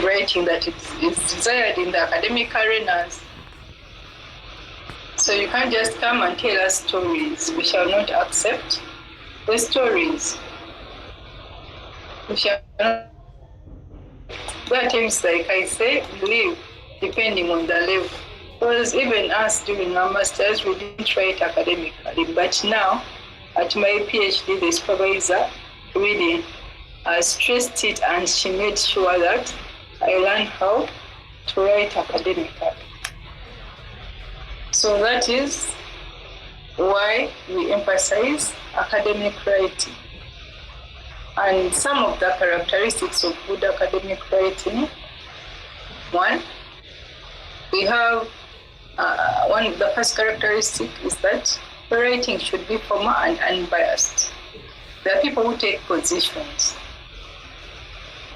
writing that is desired in the academic arenas. So you can't just come and tell us stories. We shall not accept the stories. We shall not. There are times, like I say, believe, depending on the level. Because even us during our masters, we didn't write academically. But now, at my PhD, the supervisor really stressed it, and she made sure that I learned how to write academically. So that is why we emphasize academic writing. And some of the characteristics of good academic writing: one, we have the first characteristic is that the writing should be formal and unbiased. There are people who take positions,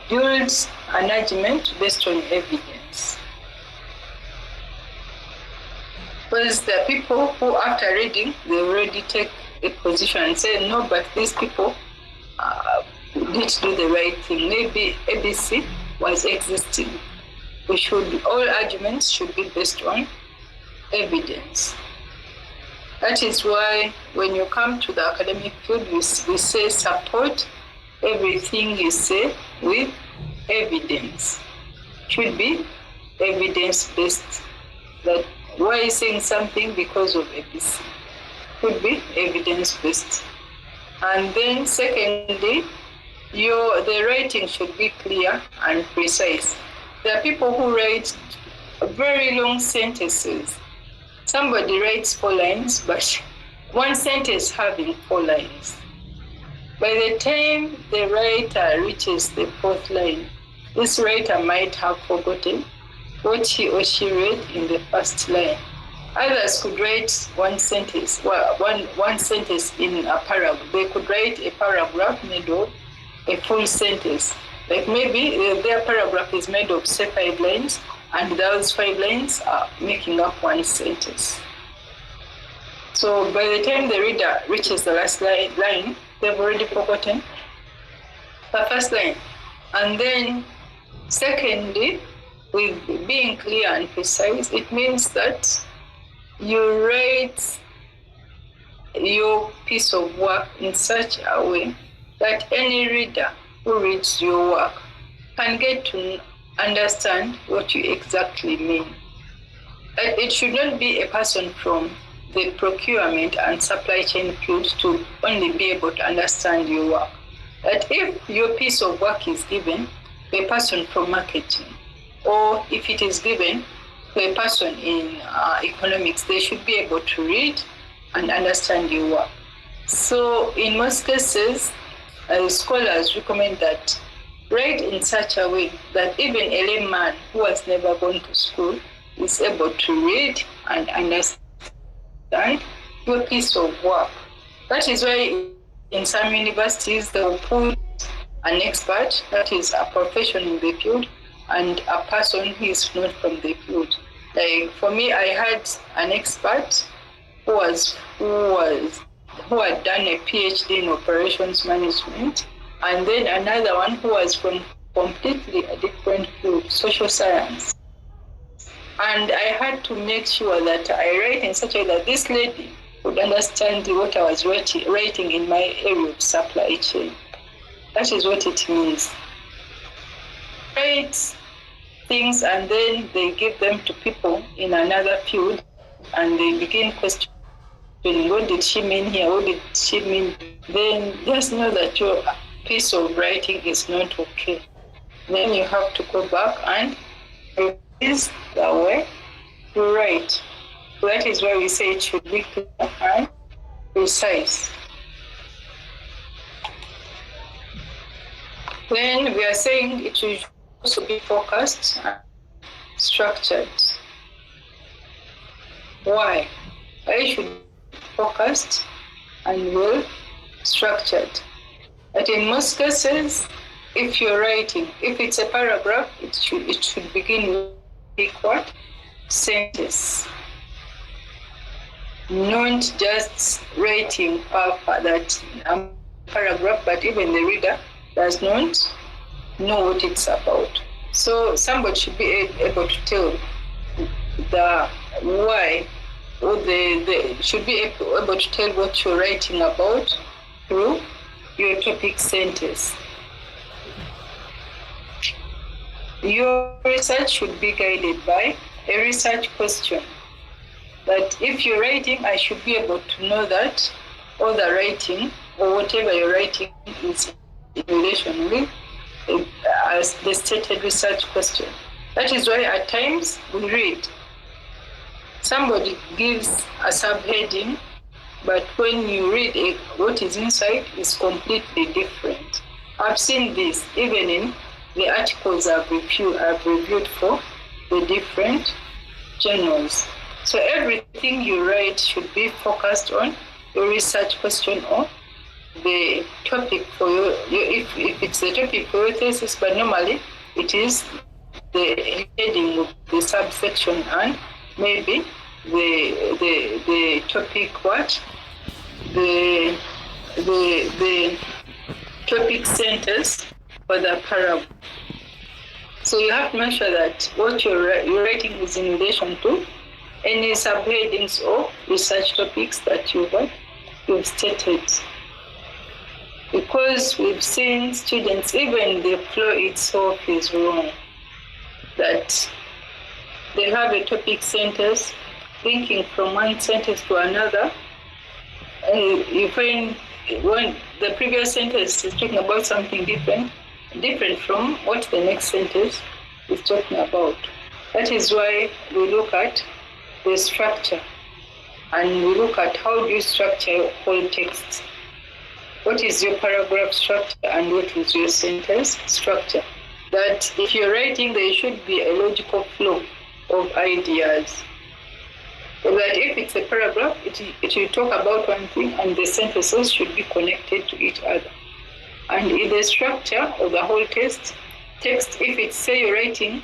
build an argument based on evidence. Because there are people who, after reading, they already take a position and say, no, but these people did do the right thing. Maybe ABC was existing. All arguments should be based on evidence. That is why when you come to the academic field, we say support everything you say with evidence. Should be evidence-based. That why is saying something because of ABC? Could be evidence-based. And then secondly, the writing should be clear and precise. There are people who write very long sentences. Somebody writes 4 lines, but one sentence having 4 lines. By the time the writer reaches the 4th line, this writer might have forgotten what he or she read in the first line. Others could write one sentence in a paragraph. They could write a paragraph made of a full sentence. Like maybe their paragraph is made of, say, 5 lines, and those 5 lines are making up one sentence. So by the time the reader reaches the last line, they've already forgotten the first line. And then secondly, with being clear and precise, it means that you write your piece of work in such a way that any reader who reads your work can get to understand what you exactly mean. It should not be a person from the procurement and supply chain field to only be able to understand your work. That if your piece of work is given to a person from marketing, or if it is given to a person in economics, they should be able to read and understand your work. So in most cases, scholars recommend that write in such a way that even a layman who has never gone to school is able to read and understand your piece of work. That is why in some universities they will put an expert, that is a professional in the field, and a person who is not from the field. Like for me, I had an expert who had done a PhD in operations management, and then another one who was from completely a different field, social science. And I had to make sure that I write in such a way that this lady would understand what I was writing in my area of supply chain. That is what it means. Write things and then they give them to people in another field and they begin questioning, what did she mean here? What did she mean? Then just know that your piece of writing is not okay. Then you have to go back and revise the way you write. So that is why we say it should be clear and precise. Then we are saying it should also be focused and structured. Why? Why should be focused and well structured? But in most cases, if you're writing, if it's a paragraph, it should begin with a big what? Sentence. Not just writing that paragraph, but even the reader does not know what it's about. So somebody should be able to tell the why, or the should be able to tell what you're writing about through your topic sentence. Your research should be guided by a research question. That if you're writing, I should be able to know that all the writing or whatever you're writing is in relation with as the stated research question. That is why at times we read, somebody gives a subheading, but when you read it, what is inside is completely different. I've seen this even in the articles I've reviewed for the different journals. So everything you write should be focused on your research question or the topic for if it's the topic for your thesis, but normally it is the heading of the subsection and maybe the topic the topic sentence for the paragraph. So you have to make sure that what you're writing is in relation to any subheadings or research topics that you've stated. Because we've seen students, even the flow itself is wrong. That they have a topic sentence linking from one sentence to another. You find when the previous sentence is talking about something different from what the next sentence is talking about. That is why we look at the structure and we look at how do you structure your whole text. What is your paragraph structure and what is your sentence structure? That if you're writing, there should be a logical flow of ideas. That if it's a paragraph, it will talk about one thing and the sentences should be connected to each other. And in the structure of the whole text, if it's say you're writing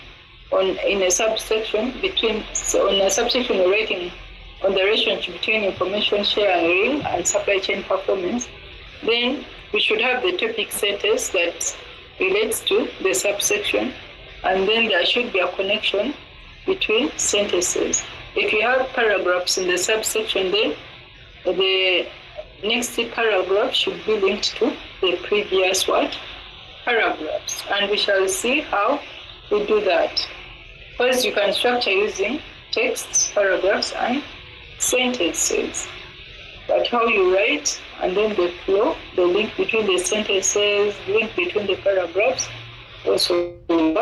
in a subsection you're writing on the relationship between information sharing and supply chain performance, then we should have the topic sentence that relates to the subsection, and then there should be a connection between sentences. If you have paragraphs in the subsection, then the next paragraph should be linked to the previous paragraphs. And we shall see how we do that. First, you can structure using texts, paragraphs, and sentences. But how you write, and then the flow, the link between the sentences, link between the paragraphs, also will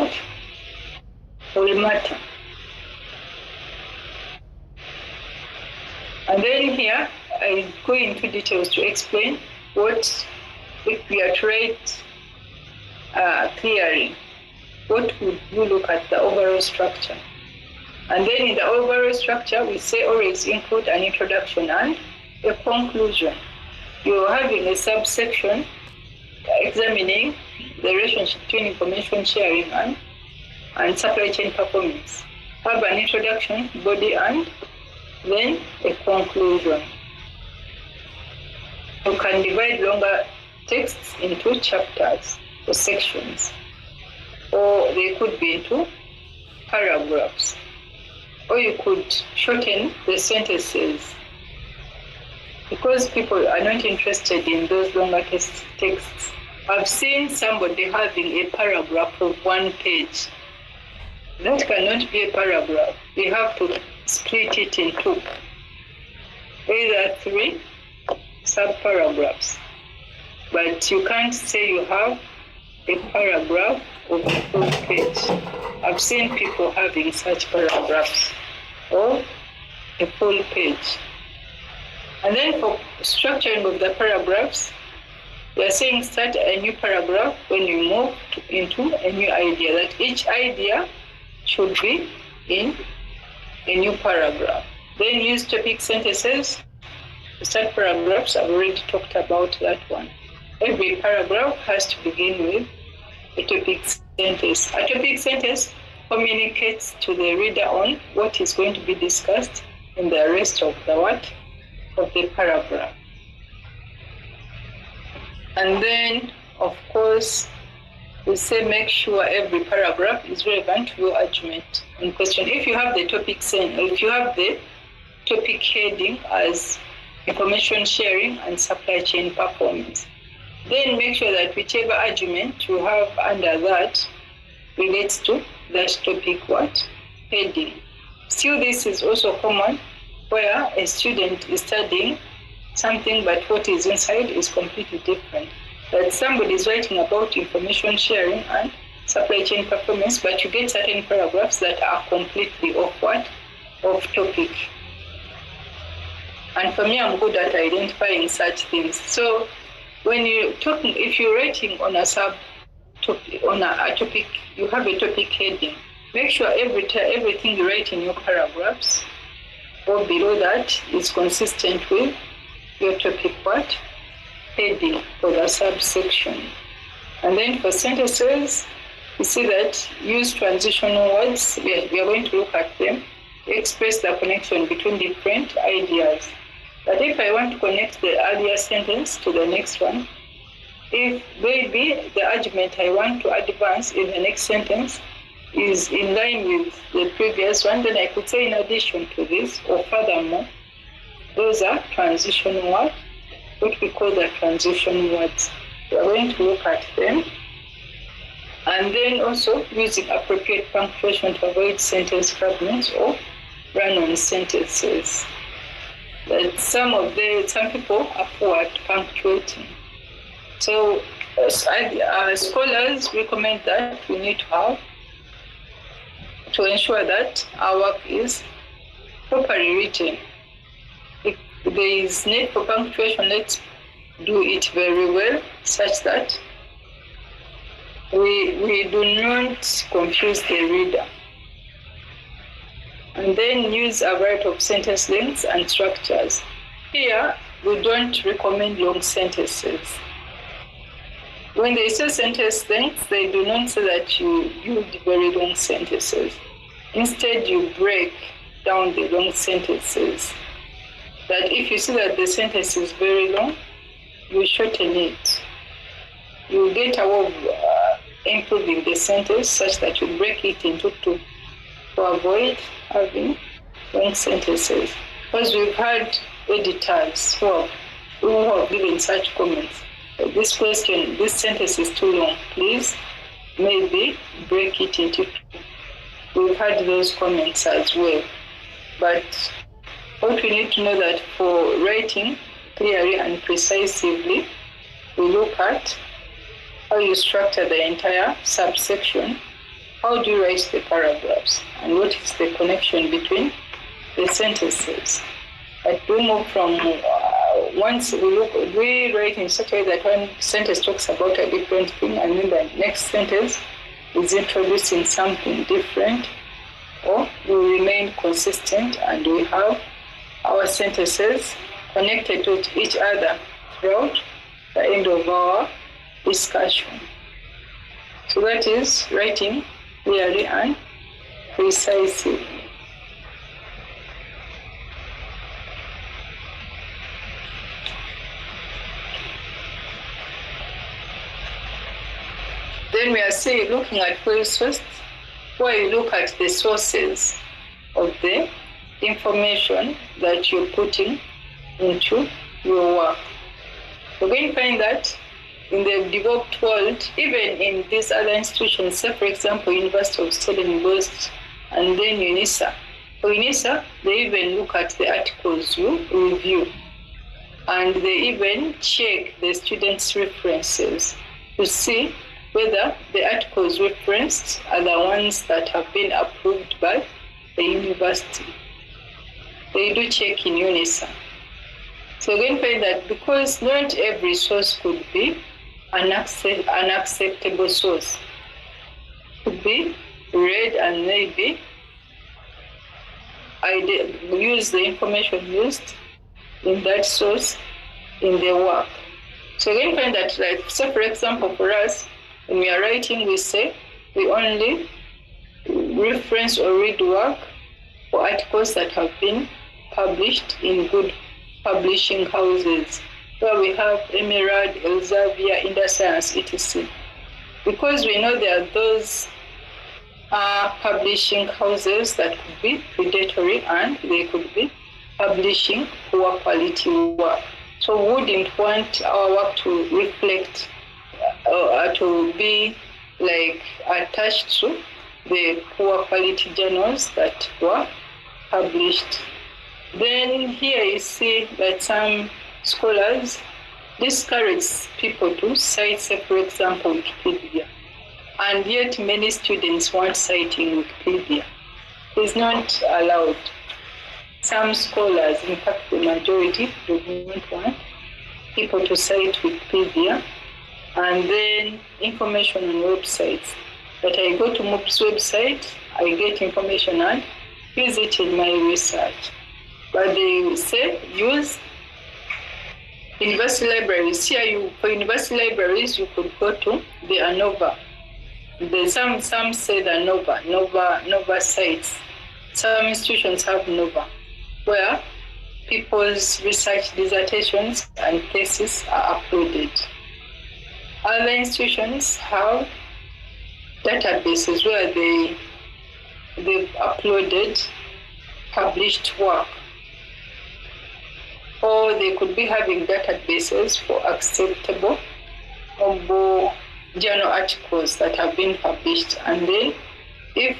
matter. And then here, I go into details to explain what, if we are to write clearly, what would you look at the overall structure. And then in the overall structure, we say always include an introduction and a conclusion. You're having a subsection examining the relationship between information sharing and supply chain performance. Have an introduction, body, and then a conclusion. You can divide longer texts into chapters or sections, or they could be into paragraphs, or you could shorten the sentences because people are not interested in those longer texts. I've seen somebody having a paragraph of 1 page. That cannot be a paragraph. You have to split it in two, either 3 sub-paragraphs. But you can't say you have a paragraph of a full page. I've seen people having such paragraphs or a full page. And then for structuring of the paragraphs, we are saying start a new paragraph when you move into a new idea, that each idea should be in a new paragraph. Then use topic sentences to start paragraphs. I've already talked about that one. Every paragraph has to begin with a topic sentence. A topic sentence communicates to the reader on what is going to be discussed in the rest of the paragraph. And then, of course, we say make sure every paragraph is relevant to your argument in question. If you have the topic heading as information sharing and supply chain performance, then make sure that whichever argument you have under that relates to that topic heading. Still, this is also common where a student is studying something but what is inside is completely different. That somebody is writing about information sharing and supply chain performance, but you get certain paragraphs that are completely off topic. And for me, I'm good at identifying such things. So when if you're writing on a topic, you have a topic heading. Make sure everything you write in your paragraphs or below that is consistent with your topic heading for the subsection. And then for sentences, you see that use transitional words. We are going to look at them. Express the connection between different ideas. But if I want to connect the earlier sentence to the next one, if maybe the argument I want to advance in the next sentence is in line with the previous one, then I could say in addition to this or furthermore. Those are transitional words, what we call the transition words. We are going to look at them. And then also using appropriate punctuation to avoid sentence fragments or run-on sentences. That some people are poor at punctuating. So scholars recommend that we need to ensure that our work is properly written. If there is need for punctuation, let's do it very well, such that we do not confuse the reader. And then use a variety of sentence lengths and structures. Here, we don't recommend long sentences. When they say sentence lengths, they do not say that you use very long sentences. Instead, you break down the long sentences. That if you see that the sentence is very long, you shorten it. You get a way of improving the sentence such that you break it into two to avoid having long sentences. Because we've had editors who have given such comments. This sentence is too long. Please, maybe break it into two. We've had those comments as well. But what we need to know that for writing clearly and precisely, we look at how you structure the entire subsection, how do you write the paragraphs, and what is the connection between the sentences. But we move from once we write in such a way that one sentence talks about a different thing, and then the next sentence is introducing something different, or we remain consistent and we have our sentences connected to each other throughout the end of our discussion. So that is writing clearly and precisely. Then we are looking at first, where you look at the sources of the information that you're putting into your work. We're going to find that in the developed world, even in these other institutions, say for example, University of Stellenbosch and then UNISA. For UNISA, they even look at the articles you review, and they even check the students' references to see whether the articles referenced are the ones that have been approved by the university. They do check in UNISA. So we're going to find that because not every source could be an acceptable source, could be read and maybe use the information used in that source in the work. So we're going to find that, like, so for example, for us, when we are writing, we say we only reference or read work or articles that have been published in good publishing houses, where we have Emerald, Elsevier, Inderscience, etc. because we know there are those publishing houses that could be predatory and they could be publishing poor quality work. So we wouldn't want our work to reflect or to be like attached to the poor quality journals that were published. Then here you see that some scholars discourage people to cite, say, for example, Wikipedia. And yet many students want citing Wikipedia. It's not allowed. Some scholars, in fact the majority, do not want people to cite Wikipedia. And then information on websites. That I go to mubs website, I get information and use it in my research. But they say use university libraries. Here, for university libraries, you could go to the ANOVA. Some say the Nova sites. Some institutions have Nova, where people's research dissertations and theses are uploaded. Other institutions have databases where they've uploaded published work. Or they could be having databases for acceptable journal articles that have been published. And then if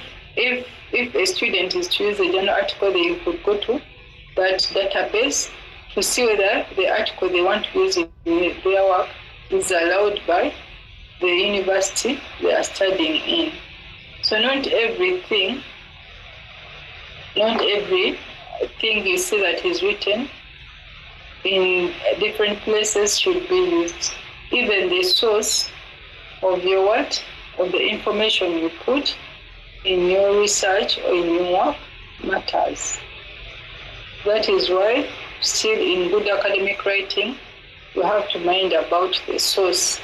a student is to use a journal article, they could go to that database to see whether the article they want to use in their work is allowed by the university they are studying in. So not everything you see that is written in different places should be used. Even the source of of the information you put in your research or in your work matters. That is why, still in good academic writing, you have to mind about the source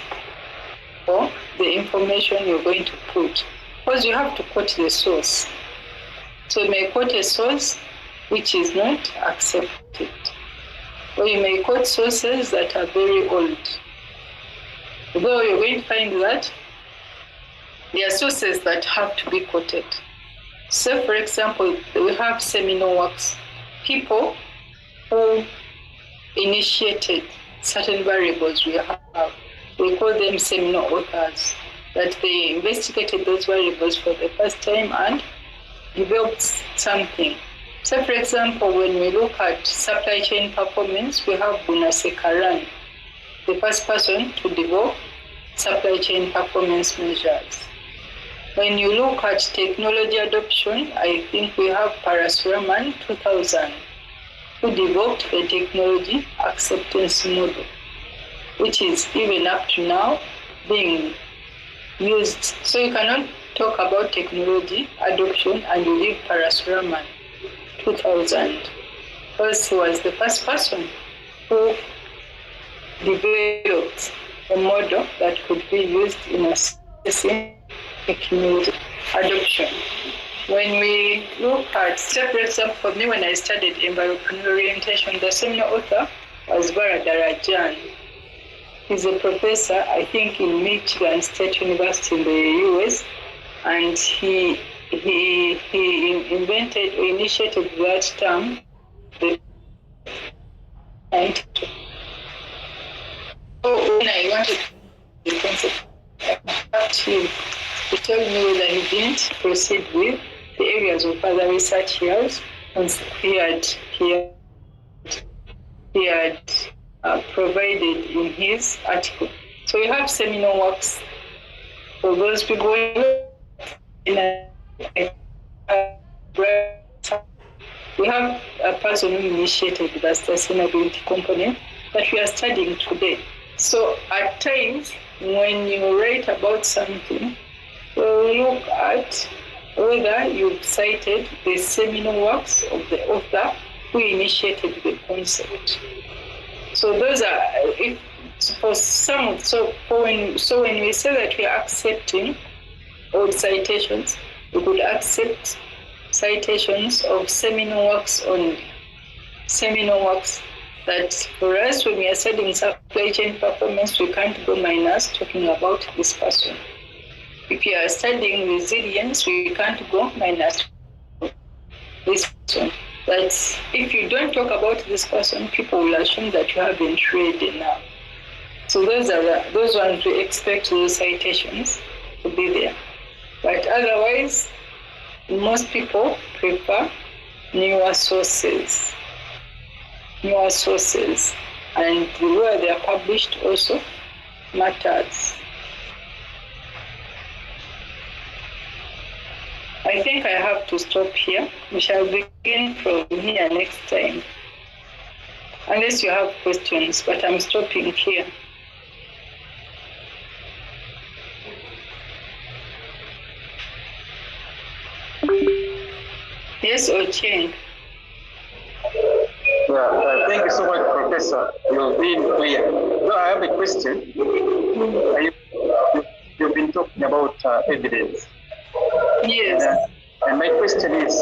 or the information you're going to put, because you have to quote the source. So you may quote a source which is not accepted, or you may quote sources that are very old. Though you're going to find that there are sources that have to be quoted. So, for example, we have seminal works. People who initiated certain variables we call them seminal authors, that they investigated those variables for the first time and developed something. So, for example, when we look at supply chain performance, we have Bunasekaran, the first person to develop supply chain performance measures. When you look at technology adoption, I think we have Parasuraman 2000, who developed the technology acceptance model, which is even up to now being used. So you cannot talk about technology adoption and you leave Parasuraman 2000, because he was the first person who developed a model that could be used in assessing technology adoption. When we look at, for example, for me when I studied environmental orientation, the seminal author was Varadarajan. He's a professor, I think, in Michigan State University in the US, and he invented or initiated that term. When I wanted the concept, I asked him to tell me whether he didn't proceed with the areas of further research he had provided in his article. So we have seminal works for those people. We have a person who initiated the sustainability component that we are studying today. So at times, when you write about something, we'll look at whether you've cited the seminal works of the author who initiated the concept. So those are, when we say that we are accepting old citations, we could accept citations of seminal works only. Seminal works that for us, when we are studying supply chain performance, we can't go minus talking about this person. If you are studying resilience, we can't go minus this person. But if you don't talk about this person, people will assume that you haven't read enough. So those ones we expect those citations to be there. But otherwise, most people prefer newer sources. And where they are published also matters. I think I have to stop here. We shall begin from here next time. Unless you have questions, but I'm stopping here. Yes, Ocheng. Yeah, thank you so much, Professor. You've been clear. So I have a question. You've been talking about evidence. Yes. And my question is,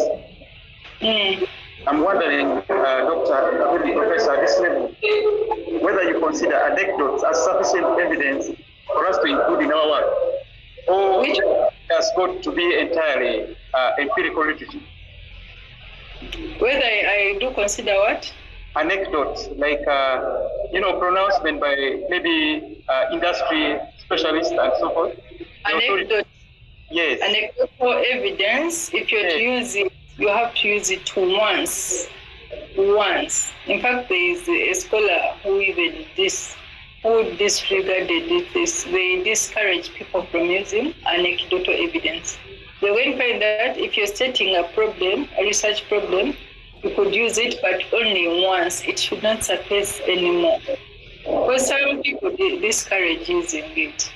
I'm wondering, Professor, at this level, whether you consider anecdotes as sufficient evidence for us to include in our work, or it has got to be entirely empirical literature. Whether I do consider what? Anecdotes, like, pronouncement by maybe industry specialists and so forth. Anecdotes. Yes. Anecdotal evidence, if you're to use it, you have to use it once. In fact, there is a scholar who disregarded this. They discourage people from using anecdotal evidence. They went find that if you're stating a problem, a research problem, you could use it, but only once. It should not surface anymore. Because some people discourage using it.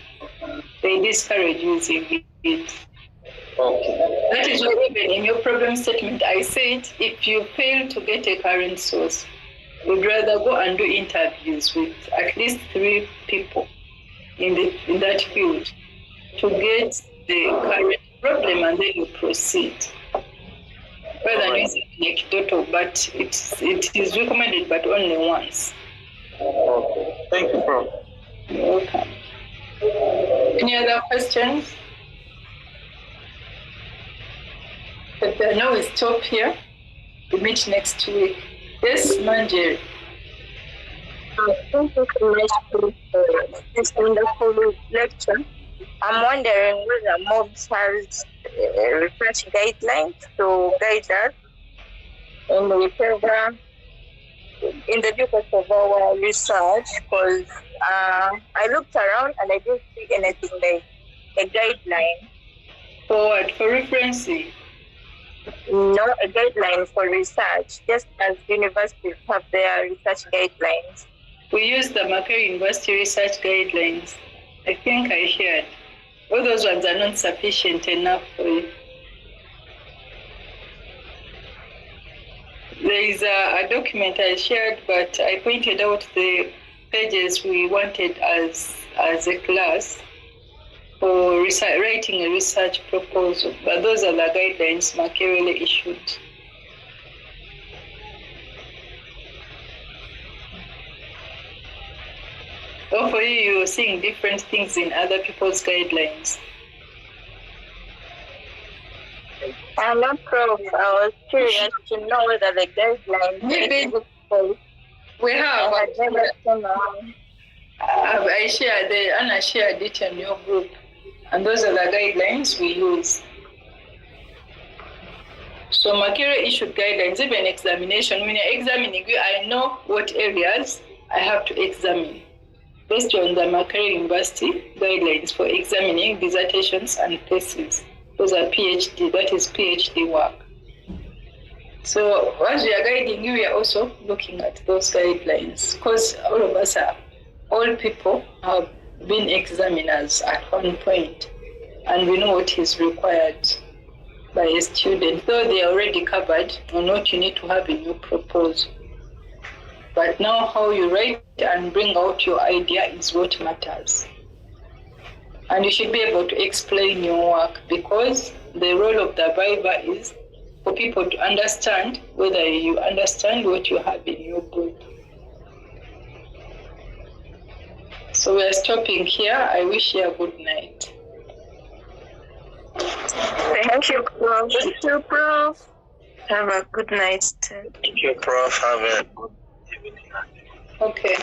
They discourage using it. Okay. That is why even in your problem statement, I said if you fail to get a current source, we'd rather go and do interviews with at least 3 people in that field to get the current problem, and then you proceed. Rather than using anecdotal, but it is recommended, but only once. Okay. Thank you, Prof. You're welcome. Any other questions? But now we stop here. We meet next week. Yes, Manjeri. Thank you so much for this wonderful lecture. I'm wondering whether mobs has research guidelines to guide us in the due of our research, because I looked around and I didn't see anything like a guideline. For what? For referencing? No, a guideline for research, just as universities have their research guidelines. We use the Makerere University research guidelines. I think I shared. All those ones are not sufficient enough for you. There is a document I shared, but I pointed out the pages we wanted as a class for writing a research proposal. But those are the guidelines Makerere issued. Or for you, you're seeing different things in other people's guidelines. I'm not prof. I was curious to know whether the guidelines we have. I shared Anna shared it in your group, and those are the guidelines we use. So Makerere issued guidelines, even examination. When you're examining, I know what areas I have to examine based on the Makerere University guidelines for examining dissertations and theses. Those are PhD, that is PhD work. So as we are guiding you, we are also looking at those guidelines, because all of us all people have been examiners at one point, and we know what is required by a student, though they are already covered on what you need to have in your proposal. But now how you write and bring out your idea is what matters. And you should be able to explain your work, because the role of the viva is for people to understand whether you understand what you have in your book. So we are stopping here. I wish you a good night. Thank you, Prof. Thank you, Prof. Have a good night. Thank you, Prof. Have a good evening. Okay.